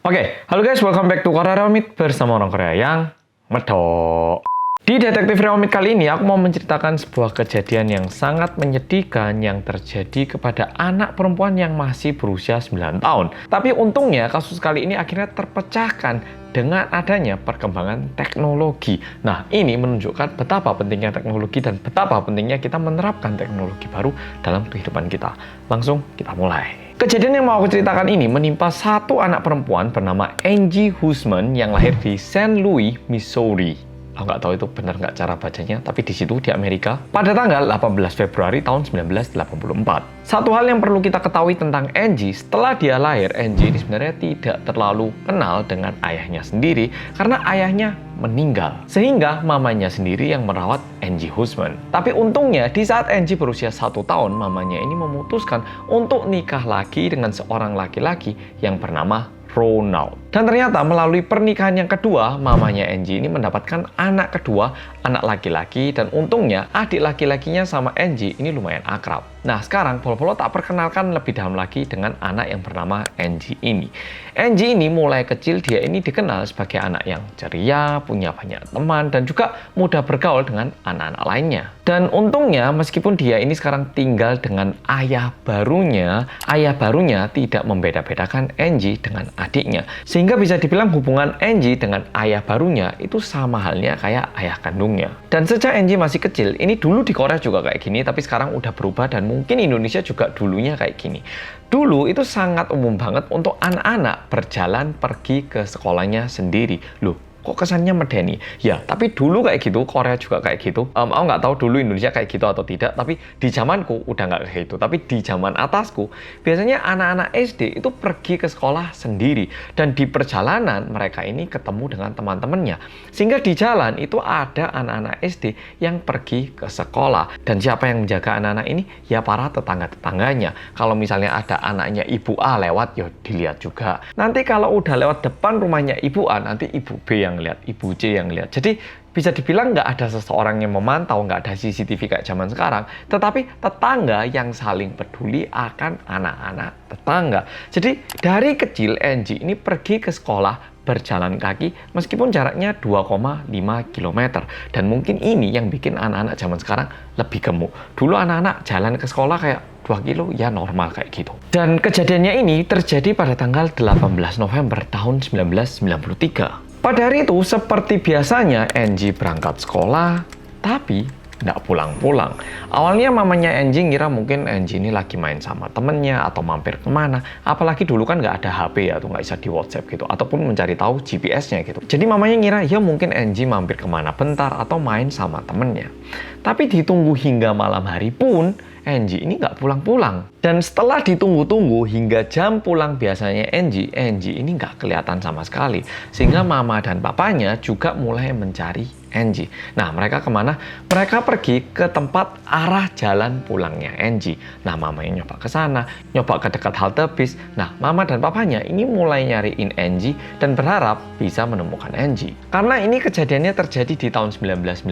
Oke, halo guys, welcome back to Korea Reomit bersama orang Korea yang medok. Di Detektif Reomit kali ini, aku mau menceritakan sebuah kejadian yang sangat menyedihkan yang terjadi kepada anak perempuan yang masih berusia 9 tahun. Tapi untungnya kasus kali ini akhirnya terpecahkan dengan adanya perkembangan teknologi. Nah, ini menunjukkan betapa pentingnya teknologi dan betapa pentingnya kita menerapkan teknologi baru dalam kehidupan kita. Langsung kita mulai. Kejadian yang mau aku ceritakan ini menimpa satu anak perempuan bernama Angie Huseman yang lahir di St. Louis, Missouri. Aku nggak tahu itu benar nggak cara bacanya, tapi di situ di Amerika pada tanggal 18 Februari tahun 1984. Satu hal yang perlu kita ketahui tentang Angie, setelah dia lahir, Angie ini sebenarnya tidak terlalu kenal dengan ayahnya sendiri karena ayahnya meninggal. Sehingga mamanya sendiri yang merawat Angie Huseman. Tapi untungnya di saat Angie berusia 1 tahun, mamanya ini memutuskan untuk nikah lagi dengan seorang laki-laki yang bernama Ronald. Dan ternyata melalui pernikahan yang kedua, mamanya Angie ini mendapatkan anak kedua, anak laki-laki, dan untungnya adik laki-lakinya sama Angie ini lumayan akrab. Nah, sekarang Polo tak perkenalkan lebih dalam lagi dengan anak yang bernama Angie ini. Angie ini mulai kecil dia ini dikenal sebagai anak yang ceria, punya banyak teman, dan juga mudah bergaul dengan anak-anak lainnya. Dan untungnya meskipun dia ini sekarang tinggal dengan ayah barunya tidak membeda-bedakan Angie dengan adiknya. Sehingga bisa dibilang hubungan Angie dengan ayah barunya itu sama halnya kayak ayah kandungnya. Dan sejak Angie masih kecil, ini dulu di Korea juga kayak gini, tapi sekarang udah berubah dan mungkin Indonesia juga dulunya kayak gini. Dulu itu sangat umum banget untuk anak-anak berjalan pergi ke sekolahnya sendiri. Loh, kok kesannya medeni? Ya, tapi dulu kayak gitu, Korea juga kayak gitu. Aku nggak tahu dulu Indonesia kayak gitu atau tidak, tapi di zamanku udah nggak kayak gitu. Tapi di zaman atasku, biasanya anak-anak SD itu pergi ke sekolah sendiri. Dan di perjalanan, mereka ini ketemu dengan teman-temannya. Sehingga di jalan itu ada anak-anak SD yang pergi ke sekolah. Dan siapa yang menjaga anak-anak ini? Ya para tetangga-tetangganya. Kalau misalnya ada anaknya Ibu A lewat, ya dilihat juga. Nanti kalau udah lewat depan rumahnya Ibu A, nanti Ibu B yang lihat, Ibu C yang lihat. Jadi bisa dibilang nggak ada seseorang yang memantau, nggak ada CCTV kayak zaman sekarang. Tetapi tetangga yang saling peduli akan anak-anak tetangga. Jadi dari kecil Angie ini pergi ke sekolah berjalan kaki meskipun jaraknya 2,5 km. Dan mungkin ini yang bikin anak-anak zaman sekarang lebih gemuk. Dulu anak-anak jalan ke sekolah kayak 2 kilo ya normal kayak gitu. Dan kejadiannya ini terjadi pada tanggal 18 November tahun 1993. Pada hari itu, seperti biasanya, Angie berangkat sekolah, tapi nggak pulang-pulang. Awalnya mamanya Angie ngira mungkin Angie ini lagi main sama temennya atau mampir kemana. Apalagi dulu kan nggak ada HP ya, tuh nggak bisa di WhatsApp gitu. Ataupun mencari tahu GPS-nya gitu. Jadi mamanya ngira ya mungkin Angie mampir kemana bentar atau main sama temennya. Tapi ditunggu hingga malam hari pun, Angie ini nggak pulang-pulang. Dan setelah ditunggu-tunggu hingga jam pulang biasanya Angie ini nggak kelihatan sama sekali. Sehingga mama dan papanya juga mulai mencari Angie. Nah, mereka kemana? Mereka pergi ke tempat arah jalan pulangnya Angie. Nah, mamanya nyoba ke sana, nyoba ke dekat halte bis. Nah, mama dan papanya ini mulai nyariin Angie dan berharap bisa menemukan Angie. Karena ini kejadiannya terjadi di tahun 1990,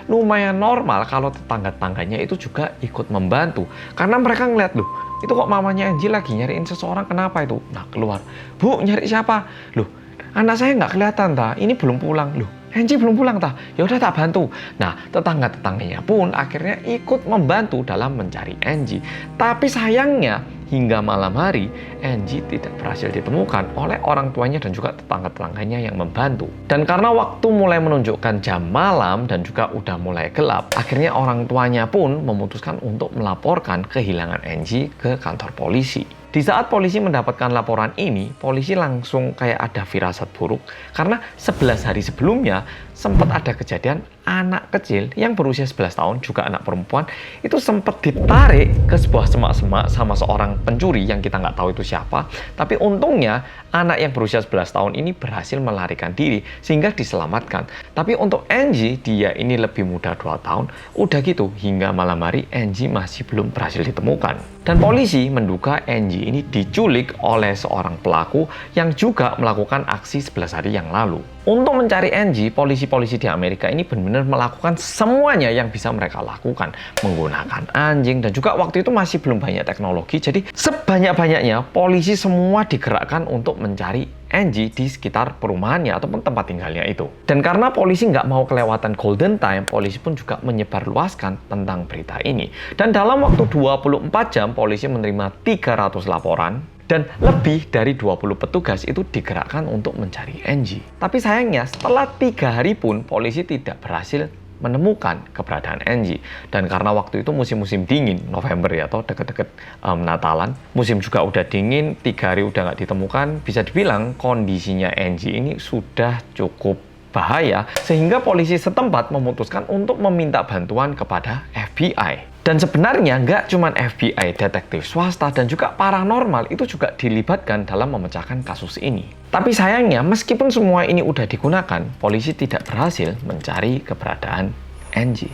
lumayan normal kalau tetangga-tetangganya itu juga ikut membantu. Karena mereka ngeliat, loh, itu kok mamanya Angie lagi nyariin seseorang, kenapa itu? Nah, keluar. Bu, nyari siapa? Loh, anak saya nggak kelihatan, ta. Ini belum pulang. Loh, Angie belum pulang, ta. Ya udah tak bantu. Nah, tetangga-tetangganya pun akhirnya ikut membantu dalam mencari Angie. Tapi sayangnya, hingga malam hari, Angie tidak berhasil ditemukan oleh orang tuanya dan juga tetangga-tetangganya yang membantu. Dan karena waktu mulai menunjukkan jam malam dan juga udah mulai gelap, akhirnya orang tuanya pun memutuskan untuk melaporkan kehilangan Angie ke kantor polisi. Di saat polisi mendapatkan laporan ini, polisi langsung kayak ada firasat buruk karena 11 hari sebelumnya sempat ada kejadian anak kecil yang berusia 11 tahun, juga anak perempuan, itu sempat ditarik ke sebuah semak-semak sama seorang pencuri yang kita nggak tahu itu siapa. Tapi untungnya anak yang berusia 11 tahun ini berhasil melarikan diri sehingga diselamatkan. Tapi untuk Angie, dia ini lebih muda 2 tahun, udah gitu hingga malam hari Angie masih belum berhasil ditemukan. Dan polisi menduga Angie ini diculik oleh seorang pelaku yang juga melakukan aksi 11 hari yang lalu. Untuk mencari Angie, polisi-polisi di Amerika ini benar-benar melakukan semuanya yang bisa mereka lakukan. Menggunakan anjing, dan juga waktu itu masih belum banyak teknologi. Jadi sebanyak-banyaknya polisi semua digerakkan untuk mencari Angie di sekitar perumahannya ataupun tempat tinggalnya itu. Dan karena polisi nggak mau kelewatan golden time, polisi pun juga menyebarluaskan tentang berita ini. Dan dalam waktu 24 jam, polisi menerima 300 laporan dan lebih dari 20 petugas itu digerakkan untuk mencari Angie. Tapi sayangnya setelah 3 hari pun polisi tidak berhasil menemukan keberadaan Angie. Dan karena waktu itu musim-musim dingin, November ya, atau deket-deket Natalan, musim juga udah dingin, 3 hari udah nggak ditemukan, bisa dibilang kondisinya Angie ini sudah cukup bahaya, sehingga polisi setempat memutuskan untuk meminta bantuan kepada FBI. Dan sebenarnya nggak cuma FBI, detektif swasta, dan juga paranormal itu juga dilibatkan dalam memecahkan kasus ini. Tapi sayangnya, meskipun semua ini udah digunakan, polisi tidak berhasil mencari keberadaan Angie.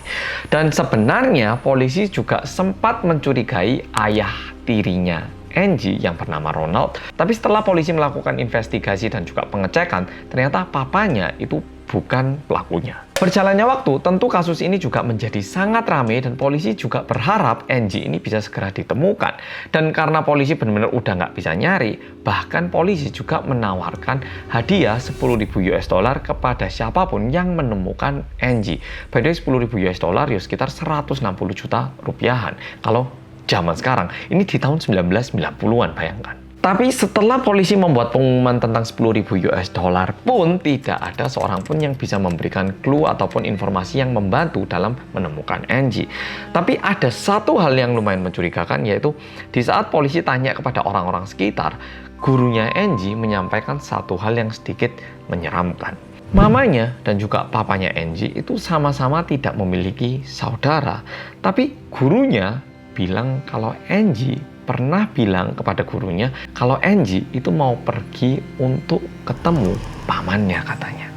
Dan sebenarnya polisi juga sempat mencurigai ayah tirinya Angie yang bernama Ronald. Tapi setelah polisi melakukan investigasi dan juga pengecekan, ternyata papanya itu bukan pelakunya. Berjalannya waktu, tentu kasus ini juga menjadi sangat ramai dan polisi juga berharap Angie ini bisa segera ditemukan. Dan karena polisi benar-benar udah nggak bisa nyari, bahkan polisi juga menawarkan hadiah 10.000 US dollar kepada siapapun yang menemukan Angie. By the way, 10.000 US dollar ya sekitar 160 juta rupiahan. Kalau zaman sekarang, ini di tahun 1990-an, bayangkan. Tapi setelah polisi membuat pengumuman tentang 10.000 US dollar pun, tidak ada seorang pun yang bisa memberikan clue ataupun informasi yang membantu dalam menemukan Angie. Tapi ada satu hal yang lumayan mencurigakan, yaitu di saat polisi tanya kepada orang-orang sekitar, gurunya Angie menyampaikan satu hal yang sedikit menyeramkan. Mamanya dan juga papanya Angie itu sama-sama tidak memiliki saudara, tapi gurunya bilang kalau Angie pernah bilang kepada gurunya kalau Angie itu mau pergi untuk ketemu pamannya katanya.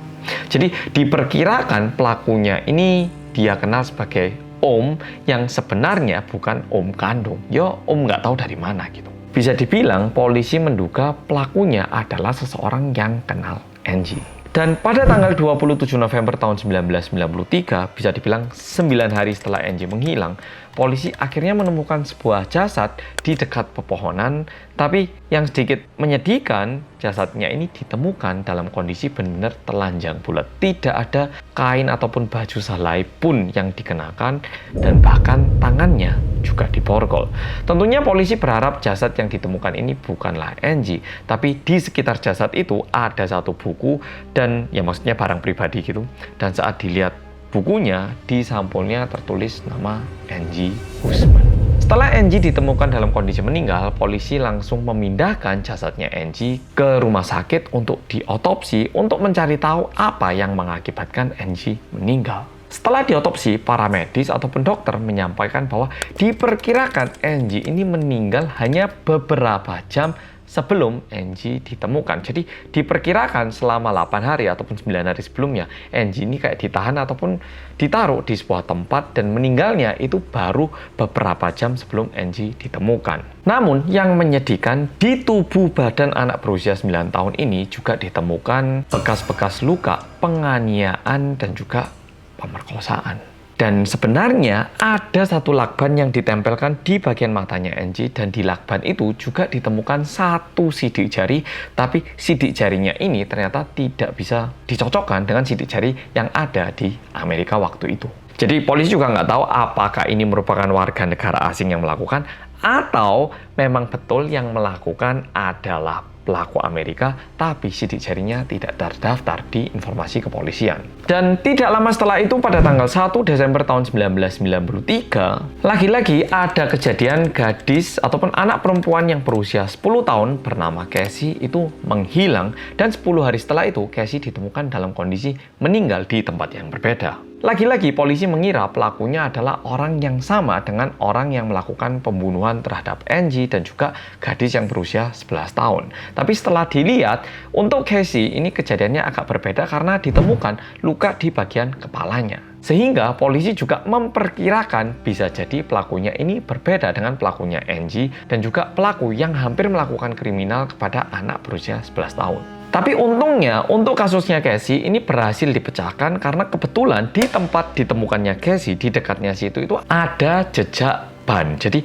Jadi diperkirakan pelakunya ini dia kenal sebagai om yang sebenarnya bukan om kandung. Ya om nggak tahu dari mana gitu. Bisa dibilang polisi menduga pelakunya adalah seseorang yang kenal Angie. Dan pada tanggal 27 November tahun 1993, bisa dibilang 9 hari setelah Angie menghilang, polisi akhirnya menemukan sebuah jasad di dekat pepohonan. Tapi yang sedikit menyedihkan, jasadnya ini ditemukan dalam kondisi benar telanjang bulat. Tidak ada kain ataupun baju selai pun yang dikenakan, dan bahkan tangannya juga diborgol. Tentunya polisi berharap jasad yang ditemukan ini bukanlah Angie, tapi di sekitar jasad itu ada satu buku dan ya maksudnya barang pribadi gitu. Dan saat dilihat bukunya, di sampulnya tertulis nama Angie Usman. Setelah Angie ditemukan dalam kondisi meninggal, polisi langsung memindahkan jasadnya Angie ke rumah sakit untuk diotopsi untuk mencari tahu apa yang mengakibatkan Angie meninggal. Setelah diotopsi, para medis ataupun dokter menyampaikan bahwa diperkirakan Angie ini meninggal hanya beberapa jam sebelum Angie ditemukan. Jadi diperkirakan selama 8 hari ataupun 9 hari sebelumnya, Angie ini kayak ditahan ataupun ditaruh di sebuah tempat dan meninggalnya itu baru beberapa jam sebelum Angie ditemukan. Namun yang menyedihkan, di tubuh badan anak berusia 9 tahun ini juga ditemukan bekas-bekas luka, penganiayaan dan juga pemerkosaan. Dan sebenarnya ada satu lakban yang ditempelkan di bagian matanya Angie, dan di lakban itu juga ditemukan satu sidik jari, tapi sidik jarinya ini ternyata tidak bisa dicocokkan dengan sidik jari yang ada di Amerika waktu itu. Jadi polisi juga nggak tahu apakah ini merupakan warga negara asing yang melakukan atau memang betul yang melakukan adalah pelaku Amerika, tapi sidik jarinya tidak terdaftar di informasi kepolisian. Dan tidak lama setelah itu, pada tanggal 1 Desember tahun 1993, lagi-lagi ada kejadian gadis ataupun anak perempuan yang berusia 10 tahun bernama Cassie itu menghilang, dan 10 hari setelah itu Cassie ditemukan dalam kondisi meninggal di tempat yang berbeda. Lagi-lagi polisi mengira pelakunya adalah orang yang sama dengan orang yang melakukan pembunuhan terhadap Angie dan juga gadis yang berusia 11 tahun. Tapi setelah dilihat, untuk Cassie ini kejadiannya agak berbeda karena ditemukan luka di bagian kepalanya. Sehingga polisi juga memperkirakan bisa jadi pelakunya ini berbeda dengan pelakunya Angie dan juga pelaku yang hampir melakukan kriminal kepada anak berusia 11 tahun. Tapi untungnya untuk kasusnya Cassie ini berhasil dipecahkan karena kebetulan di tempat ditemukannya Cassie, di dekatnya situ itu ada jejak ban. Jadi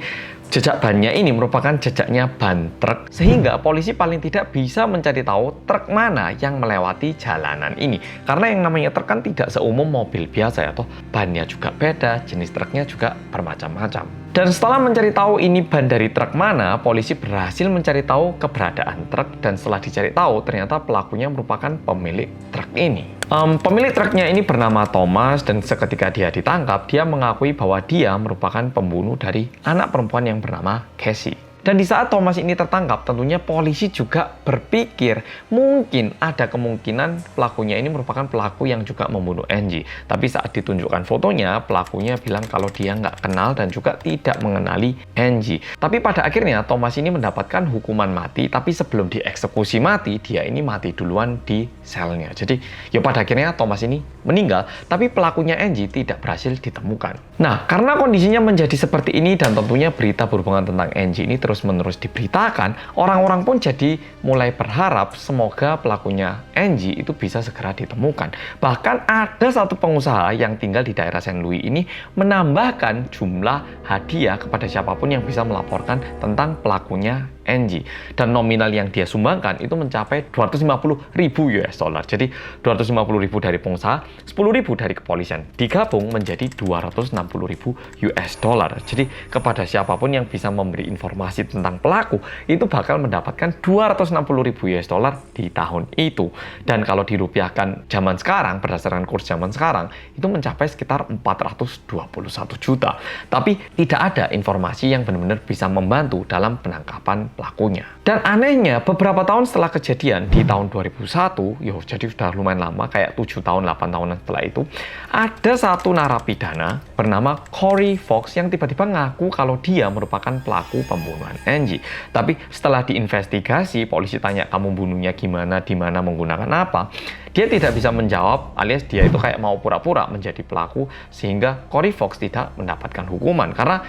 jejak bannya ini merupakan jejaknya ban truk, sehingga polisi paling tidak bisa mencari tahu truk mana yang melewati jalanan ini. Karena yang namanya truk kan tidak seumum mobil biasa ya, toh bannya juga beda, jenis truknya juga bermacam-macam. Dan setelah mencari tahu ini ban dari truk mana, polisi berhasil mencari tahu keberadaan truk, dan setelah dicari tahu ternyata pelakunya merupakan pemilik truk ini. Pemilik truknya ini bernama Thomas, dan seketika dia ditangkap, dia mengakui bahwa dia merupakan pembunuh dari anak perempuan yang bernama Cassie. Dan di saat Thomas ini tertangkap, tentunya polisi juga berpikir mungkin ada kemungkinan pelakunya ini merupakan pelaku yang juga membunuh Angie. Tapi saat ditunjukkan fotonya, pelakunya bilang kalau dia nggak kenal dan juga tidak mengenali Angie. Tapi pada akhirnya Thomas ini mendapatkan hukuman mati, tapi sebelum dieksekusi mati, dia ini mati duluan di selnya. Jadi ya pada akhirnya Thomas ini meninggal, tapi pelakunya Angie tidak berhasil ditemukan. Nah, karena kondisinya menjadi seperti ini dan tentunya berita berhubungan tentang Angie ini terus-menerus diberitakan, orang-orang pun jadi mulai berharap semoga pelakunya Angie itu bisa segera ditemukan. Bahkan ada satu pengusaha yang tinggal di daerah St. Louis ini menambahkan jumlah hadiah kepada siapapun yang bisa melaporkan tentang pelakunya Angie. Dan nominal yang dia sumbangkan itu mencapai 250.000 US dollar. Jadi 250.000 dari pengusaha, 10.000 dari kepolisian. Digabung menjadi 260.000 US dollar. Jadi kepada siapapun yang bisa memberi informasi tentang pelaku, itu bakal mendapatkan 260.000 US dollar di tahun itu. Dan kalau dirupiahkan zaman sekarang, berdasarkan kurs zaman sekarang, itu mencapai sekitar 421 juta. Tapi tidak ada informasi yang benar-benar bisa membantu dalam penangkapan pelakunya. Dan anehnya, beberapa tahun setelah kejadian di tahun 2001, jadi sudah lumayan lama, kayak 7 tahun, 8 tahunan setelah itu, ada satu narapidana bernama Corey Fox yang tiba-tiba ngaku kalau dia merupakan pelaku pembunuhan Angie. Tapi setelah diinvestigasi, polisi tanya, kamu bunuhnya gimana, di mana, menggunakan apa? Dia tidak bisa menjawab, alias dia itu kayak mau pura-pura menjadi pelaku, sehingga Corey Fox tidak mendapatkan hukuman. Karena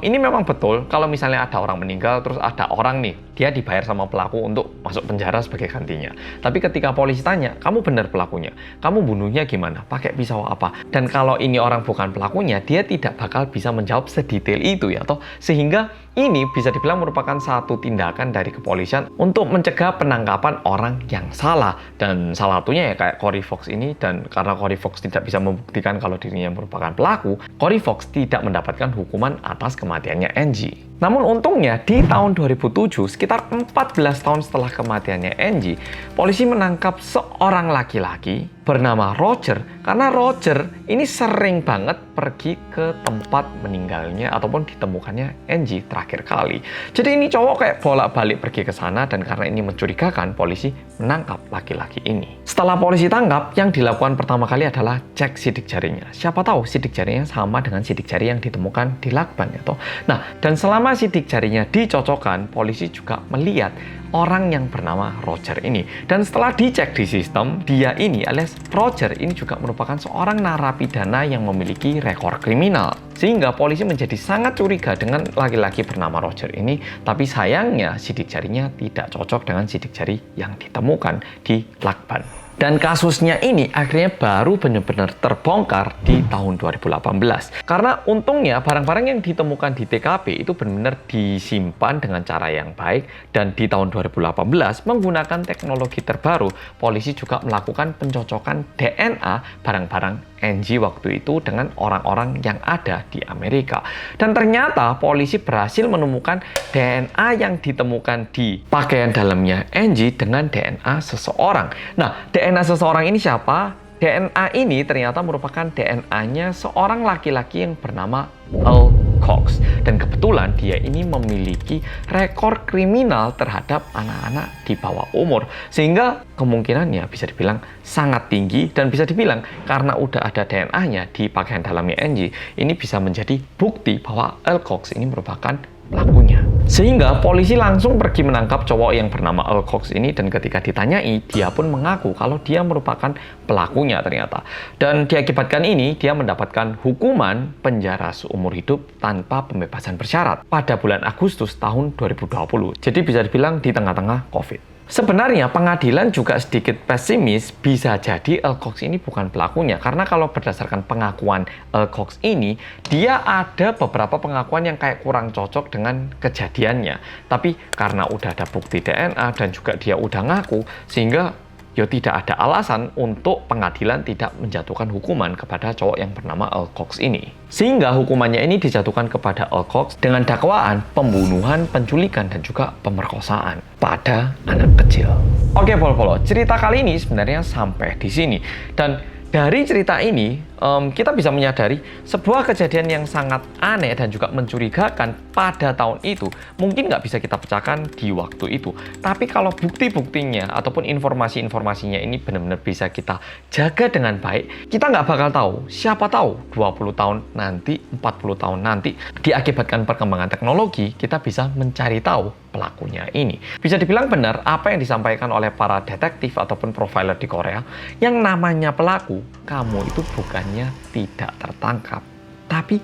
ini memang betul, kalau misalnya ada orang meninggal, terus ada orang nih, dia dibayar sama pelaku untuk masuk penjara sebagai gantinya. Tapi ketika polisi tanya, kamu benar pelakunya? Kamu bunuhnya gimana? Pakai pisau apa? Dan kalau ini orang bukan pelakunya, dia tidak bakal bisa menjawab sedetail itu ya, toh. Sehingga ini bisa dibilang merupakan satu tindakan dari kepolisian untuk mencegah penangkapan orang yang salah. Dan salah satunya ya kayak Corey Fox ini, dan karena Corey Fox tidak bisa membuktikan kalau dirinya merupakan pelaku, Corey Fox tidak mendapatkan hukuman atas kematiannya Angie. Namun untungnya di tahun 2007, sekitar 14 tahun setelah kematiannya Angie, polisi menangkap seorang laki-laki bernama Roger, karena Roger ini sering banget pergi ke tempat meninggalnya ataupun ditemukannya Angie terakhir kali. Jadi ini cowok kayak bolak-balik pergi ke sana, dan karena ini mencurigakan, polisi menangkap laki-laki ini. Setelah polisi tangkap, yang dilakukan pertama kali adalah cek sidik jarinya. Siapa tahu sidik jarinya sama dengan sidik jari yang ditemukan di lakban ya toh. Nah, dan selama sidik jarinya dicocokkan, polisi juga melihat orang yang bernama Roger ini. Dan setelah dicek di sistem, dia ini alias Roger ini juga merupakan seorang narapidana yang memiliki rekor kriminal. Sehingga polisi menjadi sangat curiga dengan laki-laki bernama Roger ini, tapi sayangnya sidik jarinya tidak cocok dengan sidik jari yang ditemukan di lakban. Dan kasusnya ini akhirnya baru benar-benar terbongkar di tahun 2018. Karena untungnya barang-barang yang ditemukan di TKP itu benar-benar disimpan dengan cara yang baik. Dan di tahun 2018 menggunakan teknologi terbaru, polisi juga melakukan pencocokan DNA barang-barang Angie waktu itu dengan orang-orang yang ada di Amerika. Dan ternyata polisi berhasil menemukan DNA yang ditemukan di pakaian dalamnya Angie dengan DNA seseorang. Nah, DNA seseorang ini siapa? DNA ini ternyata merupakan DNA-nya seorang laki-laki yang bernama Earl Cox. Dan kebetulan dia ini memiliki rekor kriminal terhadap anak-anak di bawah umur. Sehingga kemungkinannya bisa dibilang sangat tinggi, dan bisa dibilang karena udah ada DNA-nya di pakaian dalamnya Angie, ini bisa menjadi bukti bahwa Earl Cox ini merupakan pelakunya. Sehingga polisi langsung pergi menangkap cowok yang bernama Earl Cox ini, dan ketika ditanyai, dia pun mengaku kalau dia merupakan pelakunya ternyata. Dan diakibatkan ini, dia mendapatkan hukuman penjara seumur hidup tanpa pembebasan bersyarat pada bulan Agustus tahun 2020. Jadi bisa dibilang di tengah-tengah COVID. Sebenarnya pengadilan juga sedikit pesimis, bisa jadi Earl Cox ini bukan pelakunya. Karena kalau berdasarkan pengakuan Earl Cox ini, dia ada beberapa pengakuan yang kayak kurang cocok dengan kejadiannya. Tapi karena udah ada bukti DNA dan juga dia udah ngaku, sehingga ya tidak ada alasan untuk pengadilan tidak menjatuhkan hukuman kepada cowok yang bernama Earl Cox ini. Sehingga hukumannya ini dijatuhkan kepada Earl Cox dengan dakwaan pembunuhan, penculikan, dan juga pemerkosaan pada anak kecil. Oke, Polo-Polo, cerita kali ini sebenarnya sampai di sini. Dan dari cerita ini, kita bisa menyadari sebuah kejadian yang sangat aneh dan juga mencurigakan pada tahun itu mungkin nggak bisa kita pecahkan di waktu itu. Tapi kalau bukti-buktinya ataupun informasi-informasinya ini benar-benar bisa kita jaga dengan baik, kita nggak bakal tahu. Siapa tahu 20 tahun nanti, 40 tahun nanti, diakibatkan perkembangan teknologi, kita bisa mencari tahu pelakunya ini. Bisa dibilang benar apa yang disampaikan oleh para detektif ataupun profiler di Korea, yang namanya pelaku, kamu itu bukannya tidak tertangkap, tapi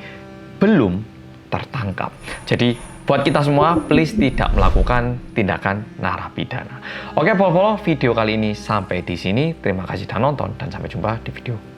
belum tertangkap. Jadi buat kita semua, please tidak melakukan tindakan narapidana. Oke, Polo-Polo, video kali ini sampai di sini. Terima kasih sudah nonton dan sampai jumpa di video